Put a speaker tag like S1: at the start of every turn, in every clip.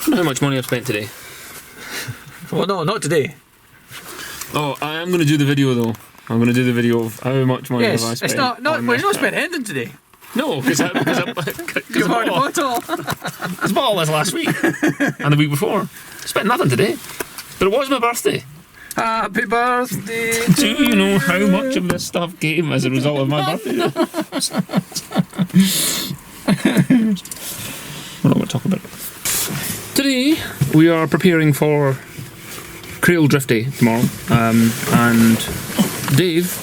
S1: wonder how much money I've spent today.
S2: Well, no, not today.
S1: Oh, I am going to do the video though. I'm going to do the video of how much money have I spent.
S2: It's not. Well, you're not spent anything today.
S1: No, because I bought
S2: all.
S1: I bought all this last week and the week before. Spent nothing today, but it was my birthday.
S2: Happy birthday.
S1: Do you know how much of this stuff came as a result of my birthday? We're not going to talk about it. Today we are preparing for Cradle Drift Day tomorrow, and Dave,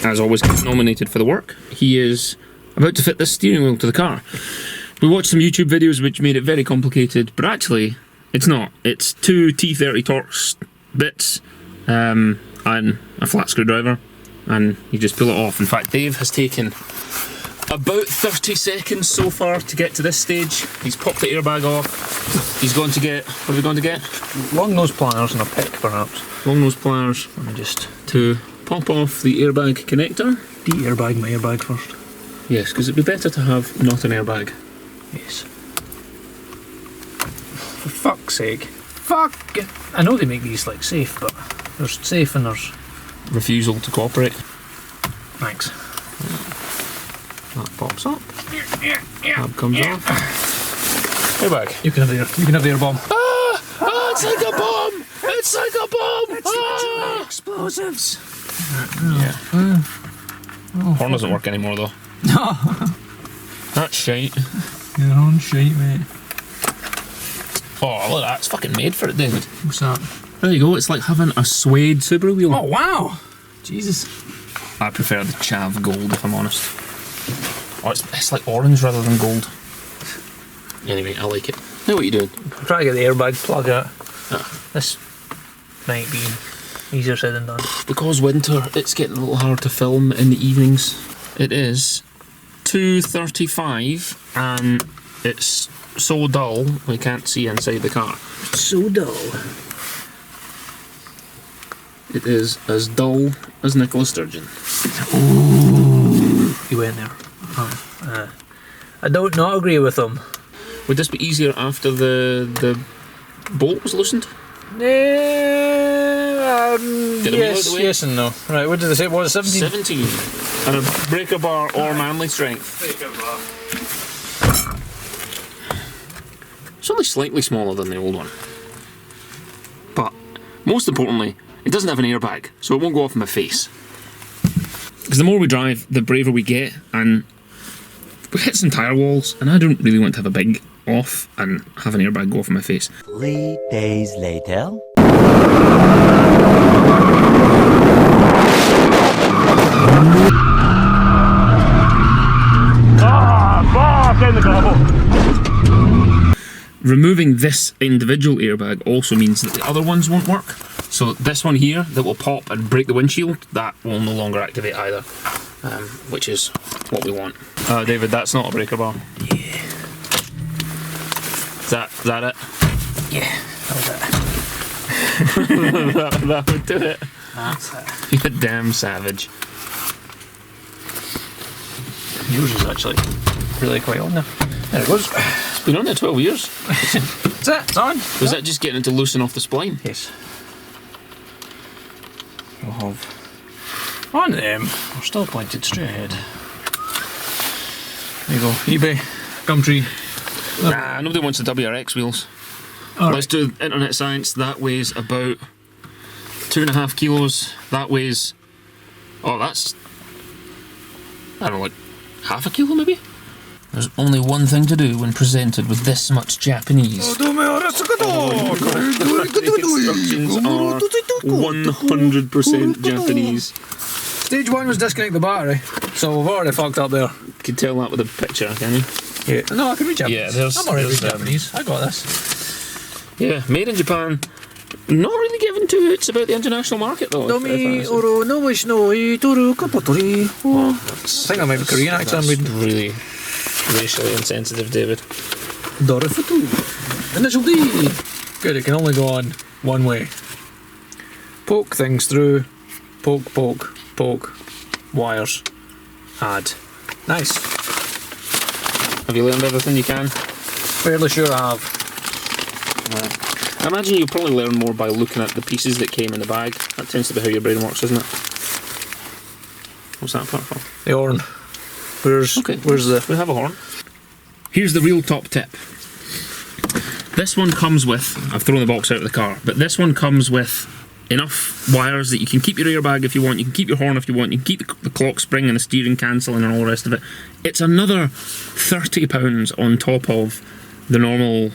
S1: as always, gets nominated for the work. He is about to fit this steering wheel to the car. We watched some YouTube videos which made it very complicated, but actually it's not. It's two T30 Torx bits and a flat screwdriver, and you just pull it off. In fact, Dave has taken about 30 seconds so far to get to this stage. He's popped the airbag off. He's going to get, what are we going to get?
S2: Long nose pliers and a pick, perhaps.
S1: Long nose pliers.
S2: And just
S1: to pop off the airbag connector.
S2: De-airbag my airbag first.
S1: Yes, because it'd be better to have not an airbag.
S2: Yes. For fuck's sake. Fuck! I know they make these like safe, but there's safe and there's
S1: refusal to cooperate.
S2: Thanks.
S1: That pops up. Tab comes off. Airbag.
S2: You can have the air bomb.
S1: Ah! Ah! It's like a bomb! It's like a bomb!
S2: It's
S1: ah!
S2: explosives.
S1: Yeah. Horn doesn't work anymore though.
S2: No.
S1: That's shite.
S2: Your own shite, mate.
S1: Oh, look at that. It's fucking made for it, David.
S2: What's that?
S1: There you go. It's like having a suede Subaru wheel.
S2: Oh, wow. Jesus.
S1: I prefer the chav gold, if I'm honest. Oh, it's like orange rather than gold. Anyway, I like it. Now what are you doing?
S2: I'm trying to get the airbag plug out.
S1: Ah.
S2: This might be easier said than done.
S1: Because winter, it's getting a little hard to film in the evenings. It is 2:35 and it's so dull we can't see inside the car.
S2: It's so dull.
S1: It is as dull as Nicola Sturgeon.
S2: Ooh. You went there. I don't not agree with them.
S1: Would this be easier after the bolt was loosened?
S2: Yes and no. Right, what did they say? What was it, 17?
S1: 17. And a breaker bar or manly strength.
S2: Breaker bar.
S1: It's only slightly smaller than the old one. But, most importantly, it doesn't have an airbag, so it won't go off in my face. Because the more we drive, the braver we get, and we hit some tyre walls, and I don't really want to have a big off and have an airbag go off in my face.
S3: 3 days later.
S1: Removing this individual airbag also means that the other ones won't work. So this one here that will pop and break the windshield, that will no longer activate either, which is what we want. David, that's not a breaker bar.
S2: Yeah.
S1: Is that it?
S2: Yeah, that was it.
S1: that would do it.
S2: That's it.
S1: You damn savage.
S2: Yours is actually really quite on there. There it goes.
S1: It's been on there 12 years.
S2: That's it, it's on.
S1: Was that just getting it to loosen off the spline?
S2: Yes. We'll have on them. We're still pointed straight ahead. There you go. eBay, Gumtree.
S1: Nah, nobody wants the WRX wheels. Let's do internet science. That weighs about 2.5 kilos. That weighs, oh, that's, I don't know, like half a kilo maybe? There's only one thing to do when presented with this much Japanese. Instructions are 100% Japanese.
S2: Stage 1 was disconnect the battery, so we've already fucked up there.
S1: You can tell that with a picture, can you?
S2: Yeah. No, I can read Japanese.
S1: Yeah, there's,
S2: I'm already reading Japanese. I got this.
S1: Yeah, made in Japan. Not really given two hoots about the international market though. I think
S2: that might be Korean actually. I'm reading.
S1: Really racially insensitive, David.
S2: Dorifutu. Initial D. Good, it can only go on one way. Poke things through. Poke, poke, poke. Wires. Add. Nice.
S1: Have you learned everything you can?
S2: Fairly sure I have.
S1: I imagine you'll probably learn more by looking at the pieces that came in the bag. That tends to be how your brain works, isn't it? What's that part for?
S2: The horn. Where's the...
S1: We have a horn. Here's the real top tip. This one comes with, I've thrown the box out of the car, but this one comes with enough wires that you can keep your airbag if you want, you can keep your horn if you want, you can keep the clock spring and the steering cancelling and all the rest of it. It's another £30 on top of the normal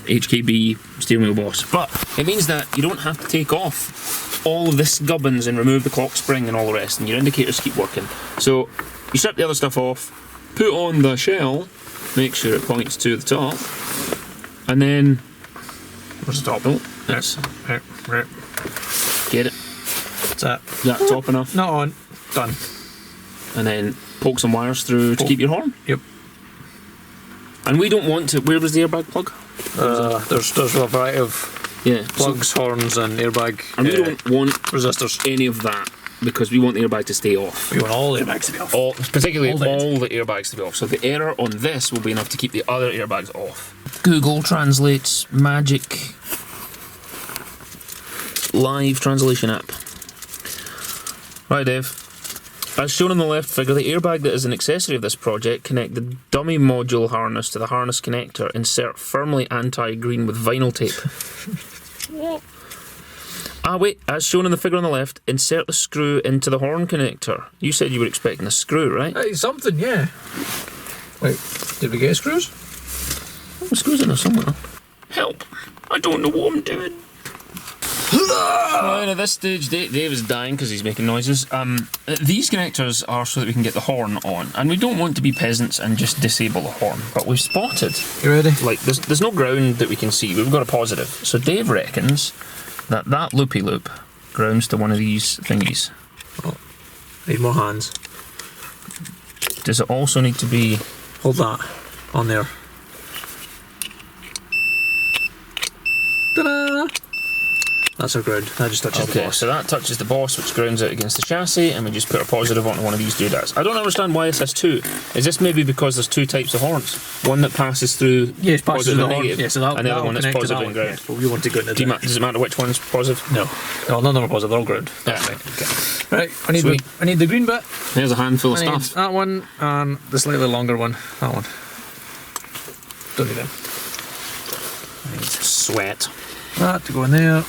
S1: HKB steering wheel boss, but it means that you don't have to take off all of this gubbins and remove the clock spring and all the rest, and your indicators keep working. So you strip the other stuff off, put on the shell, make sure it points to the top, and then
S2: Where's the top?
S1: oh, that's
S2: Right.
S1: get it.
S2: That's it.
S1: Is that top enough?
S2: Not on. Done.
S1: And then poke some wires through to keep your horn.
S2: Yep.
S1: And we don't want to. Where was the airbag plug?
S2: There's a variety of plugs, horns, and airbag.
S1: And we don't want
S2: resistors.
S1: any of that because we want the airbag to stay off.
S2: We want all the airbags to be off.
S1: Particularly all the airbags to be off. So the error on this will be enough to keep the other airbags off. Google translates magic live translation app. Right, Dave. As shown in the left figure, the airbag that is an accessory of this project, connect the dummy module harness to the harness connector. Insert firmly anti-green with vinyl tape. What? Ah wait, as shown in the figure on the left, insert the screw into the horn connector. You said you were expecting a screw, right?
S2: Hey, something, yeah. Wait, did we get screws?
S1: Oh, screws in there somewhere. Help! I don't know what I'm doing. Right, at this stage, Dave is dying because he's making noises. These connectors are so that we can get the horn on, and we don't want to be peasants and just disable the horn. But we've spotted.
S2: You ready?
S1: Like, there's no ground that we can see. We've got a positive. So Dave reckons that loopy loop grounds to one of these thingies.
S2: Oh, need more hands.
S1: Does it also need to be?
S2: Hold that on there. Ta-da! That's our ground. That just touches the boss.
S1: So that touches the boss, which grounds it against the chassis, and we just put a positive onto one of these doodads. I don't understand why it says two. Is this maybe because there's two types of horns? One that passes through positive and negative, and the other one that's positive and ground.
S2: Yes, but we want to go into
S1: Does it matter which one's positive?
S2: No, none of them are positive. They're all ground.
S1: Yeah.
S2: Right. I need the green bit.
S1: There's a handful of
S2: I need
S1: stuff.
S2: that one and the slightly longer one. That one. Don't need them. I need
S1: Sweat.
S2: that to go in there.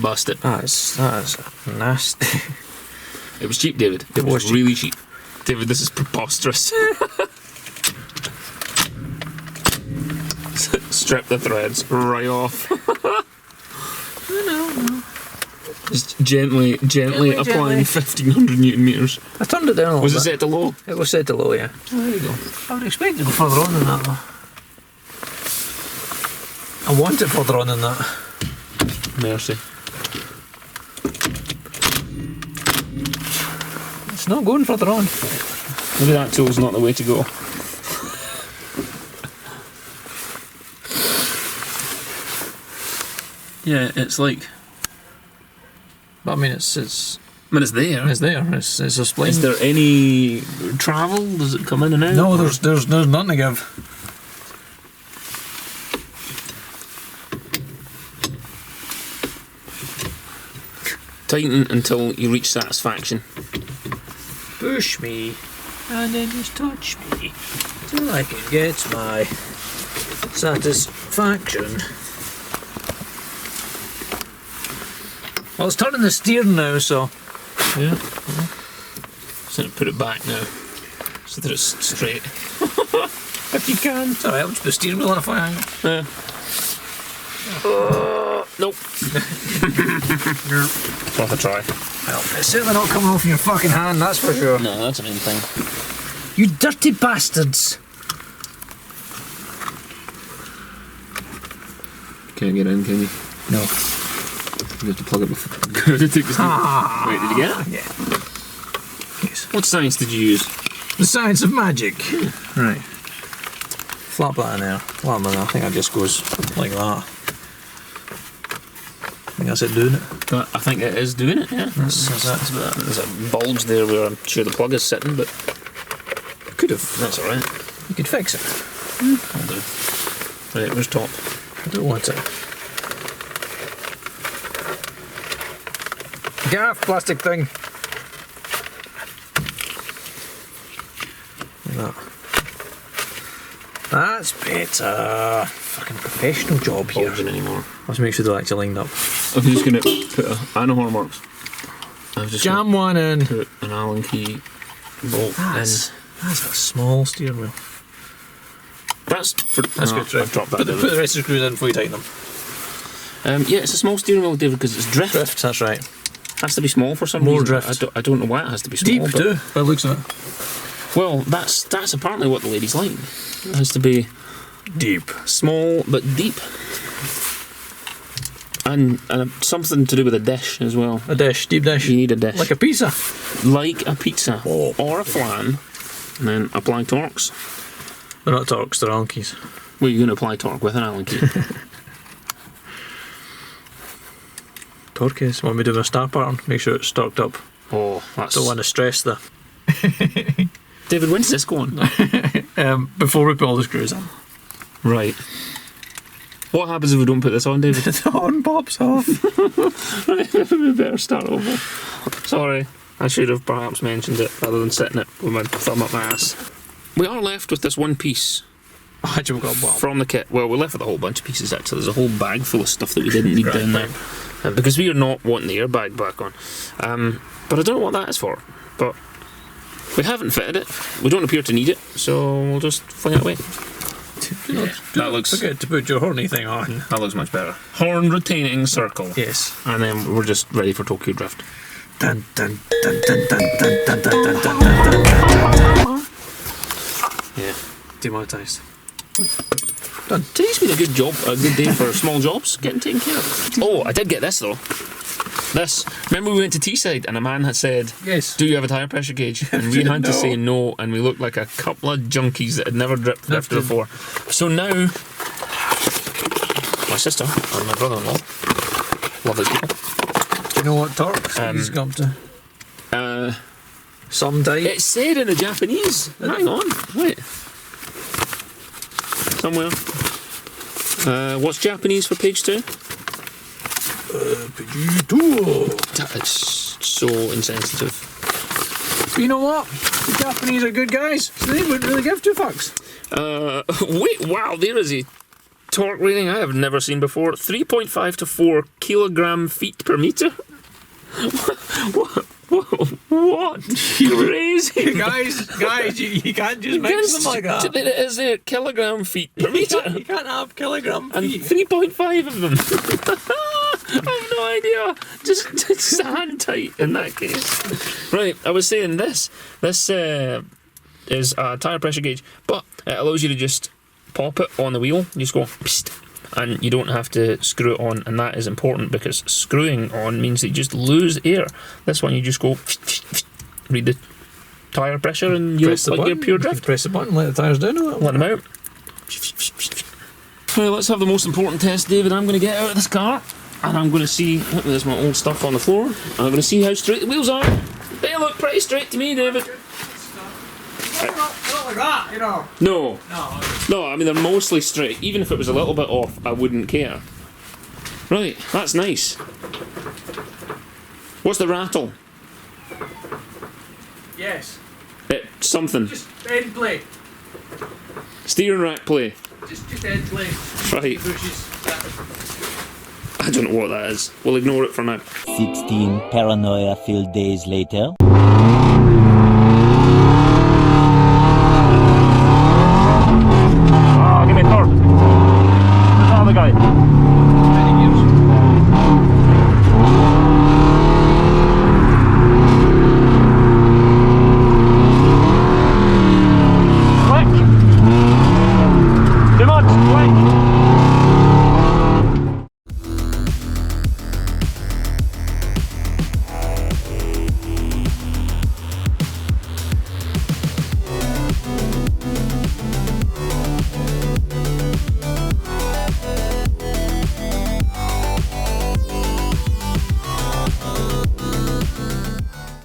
S1: Busted.
S2: That is nasty.
S1: It was cheap, David. It was
S2: cheap.
S1: really cheap. David, this is preposterous. Strip the threads right off.
S2: No.
S1: Just gently applying 1500 newton meters.
S2: I turned it down a little
S1: Was
S2: bit.
S1: it set to low?
S2: It was set to low, yeah.
S1: Oh, there you go.
S2: I would expect it to go further on than that, though. I want it further on than that.
S1: Mercy.
S2: It's not going further on.
S1: Maybe that tool's not the way to go. Yeah, it's like.
S2: But I mean, it's
S1: there.
S2: It's there. It's a spline.
S1: Is there any travel? Does it come in and out?
S2: No, there's nothing to give.
S1: Tighten until you reach satisfaction.
S2: Push me, and then just touch me, till I can get my satisfaction. Well, it's turning the steering now, so...
S1: Yeah. So put it back now, so that it's straight.
S2: If you can. It's alright, I'll just put the steering wheel on a fine angle.
S1: Yeah. Nope. It's worth a try.
S2: Well, it's certainly not coming off in your fucking hand, that's for sure.
S1: No, that's an in thing.
S2: You dirty bastards!
S1: Can't get in, can you?
S2: No.
S1: You have to plug it before. Good, it took us. Wait, did you get it?
S2: Yeah. Yes.
S1: What science did you use?
S2: The science of magic. Right. Flap that in there. Well, no, I think it just goes like that. I think that's it doing it.
S1: I think it is doing it, yeah. There's a bulge there where I'm sure the plug is sitting, but could have. That's alright.
S2: You could fix it. I'll do.
S1: Right, where's top?
S2: I don't want it. Gaff, plastic thing. Like that. That's better. Fucking professional job here.
S1: Bulging anymore.
S2: Let's make sure they're actually lined up.
S1: I'm just going to put I know how it works. I've just
S2: Jam one in.
S1: put an Allen key bolt
S2: That's a small steering wheel.
S1: That's good.
S2: Right.
S1: I've dropped that.
S2: Put the rest of the screws in before you tighten them.
S1: Yeah, it's a small steering wheel, David, because it's drift.
S2: Drift, that's right.
S1: Has to be small for some
S2: More
S1: reason.
S2: drift.
S1: I don't know why it has to be small.
S2: Deep
S1: but,
S2: too, by the looks of it.
S1: Well, that's apparently what the ladies like. It has to be
S2: Deep.
S1: small but deep. And something to do with a dish as well.
S2: A dish, deep dish.
S1: You need a dish.
S2: Like a pizza.
S1: Like a pizza.
S2: Oh.
S1: Or a flan. And then apply torques.
S2: They're not torques, they're Allen keys.
S1: Well, you're going to apply torque with an Allen key.
S2: Torque is. Want me to do a star pattern? Make sure it's stocked up.
S1: Oh, that's...
S2: Don't want to stress the.
S1: David, when's this going?
S2: Before we put all the screws in.
S1: Right. What happens if we don't put this on, David?
S2: The horn pops off.
S1: Right, we better start over. Sorry, I should have perhaps mentioned it rather than sitting it with my thumb up my ass. We are left with this one piece
S2: Actually, we've got
S1: from the kit. Well, we're left with a whole bunch of pieces actually. There's a whole bag full of stuff that we didn't need down there. Because we are not wanting the airbag back on. But I don't know what that is for. But we haven't fitted it. We don't appear to need it, so we'll just fling it away. That looks...
S2: Forget to put your horny thing on.
S1: That looks much better. Horn retaining circle.
S2: Yes.
S1: And then we're just ready for Tokyo Drift.
S2: Dun dun dun dun dun dun dun dun dun dun dun.
S1: Yeah.
S2: Demonetised.
S1: Done. Today's been a good day for small jobs, getting taken care of. Oh, I did get this though. This. Remember we went to Teesside and a man had said,
S2: Yes.
S1: do you have a tyre pressure gauge? And we had to say no, and we looked like a couple of junkies that had never drifted before. So now, my sister and my brother-in-law, lovely people.
S2: Do you know what torque he's come to? Some type.
S1: It said in the Japanese. Hang on, wait. Somewhere. What's Japanese for page 2?
S2: Page 2.
S1: That's so insensitive.
S2: You know what? The Japanese are good guys, so they wouldn't really give two fucks.
S1: Wait, wow, there is a torque rating I have never seen before. 3.5 to 4 kilogram feet per meter. What? Crazy.
S2: guys, you can't just mix them like that.
S1: Is there kilogram feet per meter?
S2: You can't have kilogram
S1: And
S2: feet.
S1: 3.5 of them. I have no idea. Just stand tight in that case. Right, I was saying this. This is a tyre pressure gauge, but it allows you to just pop it on the wheel. You just go, psst, and you don't have to screw it on, and that is important because screwing on means that you just lose air. This one you just go, read the tyre pressure, and you look like you're pure drift.
S2: Press the button, let the tyres down a little.
S1: Let them out. Right, let's have the most important test, David. I'm going to get out of this car and I'm going to see, there's my old stuff on the floor, and I'm going to see how straight the wheels are. They look pretty straight to me, David.
S2: Not like that, you know.
S1: No, I mean they're mostly straight. Even if it was a little bit off, I wouldn't care. Right, that's nice. What's the rattle?
S2: Yes.
S1: Something.
S2: Just end play.
S1: Steering rack play.
S2: Just end play.
S1: Right. I don't know what that is. We'll ignore it for now.
S3: 16 paranoia-filled days later.